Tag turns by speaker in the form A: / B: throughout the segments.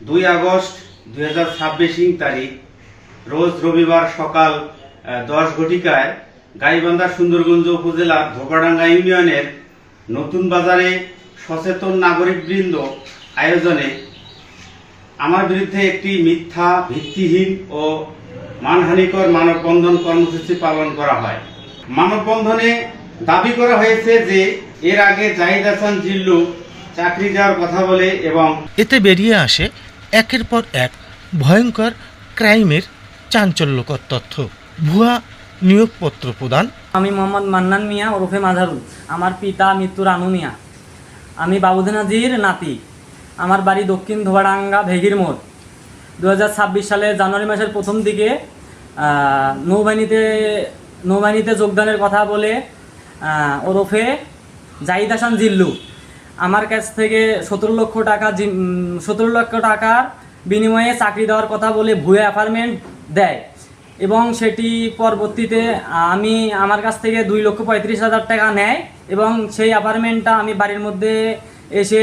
A: 2 August 2026 তারিখ রোজ রবিবার সকাল 10 ঘটিকায় গাইবান্ধা সুন্দরগঞ্জ উপজেলা ধোপাডাঙ্গা ইউনিয়নের নতুন বাজারে সচেতন নাগরিকবৃন্দ আয়োজনে আমার বিরুদ্ধে একটি মিথ্যা, ভিত্তিহীন ও মানহানিকর মানববন্ধন কর্মসূচি পালন করা হয়। মানববন্ধনে দাবি করা হয়েছে যে এর আগে জাহিদ হাসান জিল্লু চাকরি দেওয়ার কথা বলে এবং
B: এতে বেরিয়ে আসে একের পর এক ভয়ঙ্কর ক্রাইমের চাঞ্চল্যকর তথ্য। ভুয়া নিয়োগপত্র প্রদান।
C: আমি মোহাম্মদ মান্নান মিয়া ওরফে মাঝারুল। আমার পিতা মৃত্যু রানু মিয়া। আমি বাবুদ্দিন হাজির নাতি। আমার বাড়ি দক্ষিণ ধোবাডাঙ্গা ভেগির মোড়। 2026 সালে জানুয়ারি মাসের প্রথম দিকে নৌবাহিনীতে যোগদানের কথা বলে ওরফে জাহিদ হাসান জিল্লু আমার কাছ থেকে 17 লক্ষ টাকার বিনিময়ে চাকরি দেওয়ার কথা বলে ভুয়া অ্যাপার্টমেন্ট দেয় এবং সেটি পরবর্তীতে আমার কাছ থেকে 2,35,000 টাকা নেয় এবং সেই অ্যাপার্টমেন্টটা আমি বাড়ির মধ্যে এসে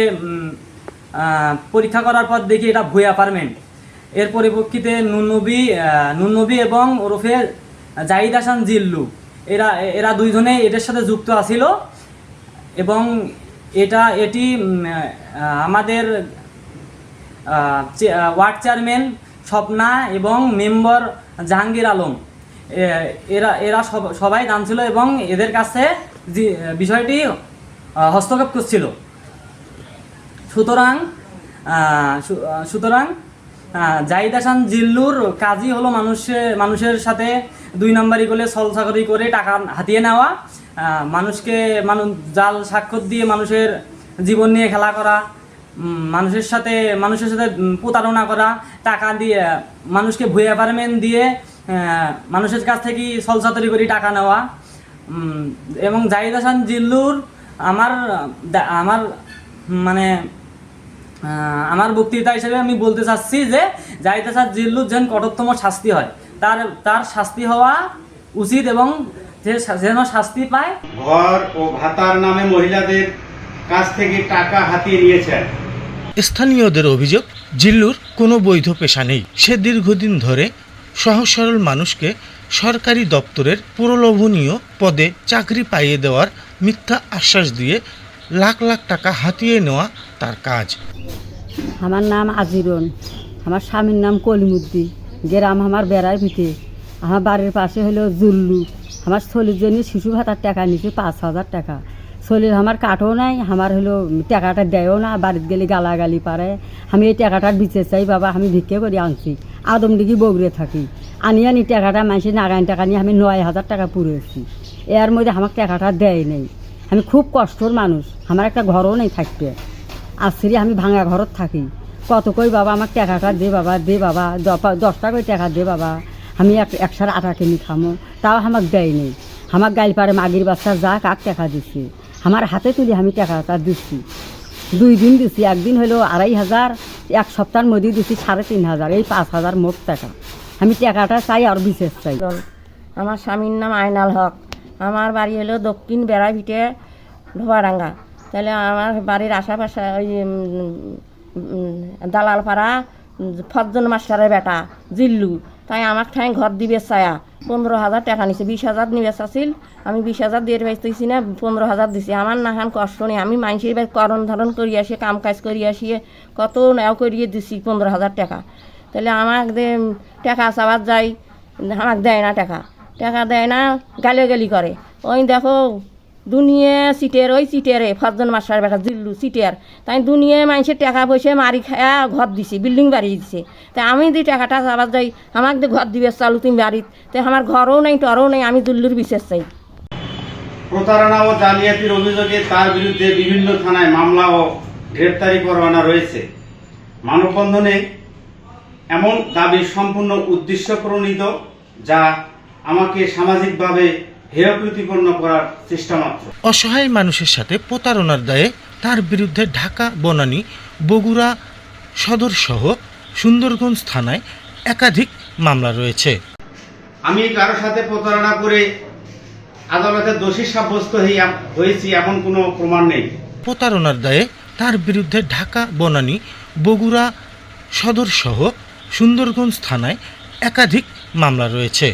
C: পরীক্ষা করার পর দেখি এটা ভুয়া অ্যাপার্টমেন্ট। এর পরিপ্রেক্ষিতে নুননবী এবং ওরফে জাহিদ হাসান জিল্লু এরা দুইজনেই এটার সাথে যুক্ত আছিল এবং এটি আমাদের ওয়ার্ড চেয়ারম্যান স্বপ্না এবং মেম্বার জাহাঙ্গীর আলম এরা সবাই জানছিল এবং এদের কাছে বিষয়টি হস্তক্ষেপ করছিল। সুতরাং জাহিদ হাসান জিল্লুর কাজই হলো মানুষের সাথে 2 নম্বরই করে ছলচাকরি করে টাকা হাতিয়ে নেওয়া, জাল স্বাক্ষর দিয়ে মানুষের জীবন নিয়ে খেলা করা, মানুষের সাথে প্রতারণা করা, টাকা দিয়ে মানুষকে ভুয়া অ্যাপার্টমেন্ট দিয়ে মানুষের কাছ থেকে ছলচাতুরি করে টাকা নেওয়া। এবং জাহিদ হাসান জিল্লুর আমার বক্তৃতা হিসেবে আমি বলতে চাচ্ছি যে জাহিদ হাসান জিল্লুর যেন কঠোরতম শাস্তি হয়, তার শাস্তি হওয়া উচিত এবং যেন শাস্তি পায়।
A: ঘর ও ভাতার নামে মহিলাদের কাছ থেকে টাকা হাতিয়ে নিয়েছেন।
B: স্থানীয়দের অভিযোগ, জিল্লুর কোনো বৈধ পেশা নেই। সে দীর্ঘদিন ধরে সহজ সরল মানুষকে সরকারি দপ্তরের প্রলোভনীয় পদে চাকরি পাইয়ে দেওয়ার মিথ্যা আশ্বাস দিয়ে লাখ লাখ টাকা হাতিয়ে নেওয়া তার কাজ।
D: আমার নাম আজিরন, আমার স্বামীর নাম কলিমুদ্দি, গ্রাম আমার বেড়ার ভিতরে। আমার বাড়ির পাশে হলো জুল্লু। আমার ছেলের জন্য শিশু ভাতার টাকা নিচ্ছে 5,000 টাকা। ছেলের আমার কাঠও নাই, আমার হলো টাকাটা দেয়ও না, বাড়িতে গেলে গালাগালি পারে। আমি এই টাকাটার বিচার চাই বাবা, আমি ভিক্ষে করে আনছি, আদমদিঘি বগড়ে থাকি। আনি টাকাটা মানুষের নাগাইন টাকা নিয়ে আমি 9,000 টাকা পুড়েছি। এর মধ্যে আমার টাকাটা দেয় নেই। আমি খুব কষ্টর মানুষ, আমার একটা ঘরও নেই থাকতে। আসছি আমি ভাঙা ঘরত থাকি। কত কই বাবা আমার টাকাটা দে বাবা, 10 টাকা করে টাকা দে বাবা, আমি 100 আটা কিনি খামো, তাও আমাকে দেয় নেই। আমার গাইল পারে মাগির বাচ্চা যা কাক টাকা দিচ্ছি, আমার হাতে তুলি আমি টাকাটা দিচ্ছি। 2 দিন দিচ্ছি, একদিন হলো 2,500, 1 সপ্তাহের মধ্যে দিচ্ছি 3,500, এই 5,000 মোট টাকা। আমি টাকাটা চাই আর বিশেষ চাই।
E: আমার স্বামীর নাম আয়নাল হক। আমার বাড়ি হলো দক্ষিণ বেড়াভিটে ধোবাডাঙ্গা। তাহলে আমার বাড়ির আশেপাশে ওই দালালপাড়া ফজল মাস্টারের বেটা জিল্লু, তাই আমার ঠাই ঘর দিবে চায়া 15,000 টাকা নিছে। 20,000 নিবে চাচ্ছিল, আমি 20,000 দিয়ে পাইতেছি না, 15,000 দিছি। আমার নাহান কষ্ট নেই, আমি মানুষের বাড়ি করণ ধারণ করি আসিয়ে কাম কাজ করি আসিয়ে কত নেও করিয়ে দিছি 15,000 টাকা। তাহলে আমাকে টাকা চাওয়ার যাই, আমাকে দেয় না টাকা দেয় না, গালি করে। ওই দেখো দুনিয়া সিটের, ওই সিটেরে ফজল মাস্টার বেটা জিল্লু সিটের, তাই দুনিয়া মানুষের টাকা পয়সা মারি খায়া ঘর দিছে, বিল্ডিং বাড়ি দিছে। তাই আমি যদি টাকাটা চাবার যাই, আমাকে ঘর দিবে চালু তুমি বাড়িতে, তাই আমার ঘরও নেই টরও নেই, আমি জিল্লুর বিশেষ চাই।
A: প্রতারণা ও জালিয়াতির অভিযোগে তার বিরুদ্ধে বিভিন্ন থানায় মামলা ও গ্রেপ্তারি পরোয়ানা রয়েছে। মানববন্ধনে এমন দাবি সম্পূর্ণ উদ্দেশ্য প্রণীত, যা আমাকে সামাজিকভাবে হেয় প্রতিপন্ন করার চেষ্টা মাত্র।
B: অসহায় মানুষের সাথে প্রতারণার দায়ে তার বিরুদ্ধে ঢাকা, বনানী, বগুড়া সদর সহ সুন্দরগঞ্জ থানায় একাধিক মামলা রয়েছে।
A: আমি কারোর সাথে প্রতারণা করে আদালতে দোষী সাব্যস্ত হয়েছি এমন কোনো প্রমাণ নেই।
B: প্রতারণার দায়ে তার বিরুদ্ধে ঢাকা, বনানী, বগুড়া সদর সহ সুন্দরগঞ্জ থানায় একাধিক মামলা রয়েছে।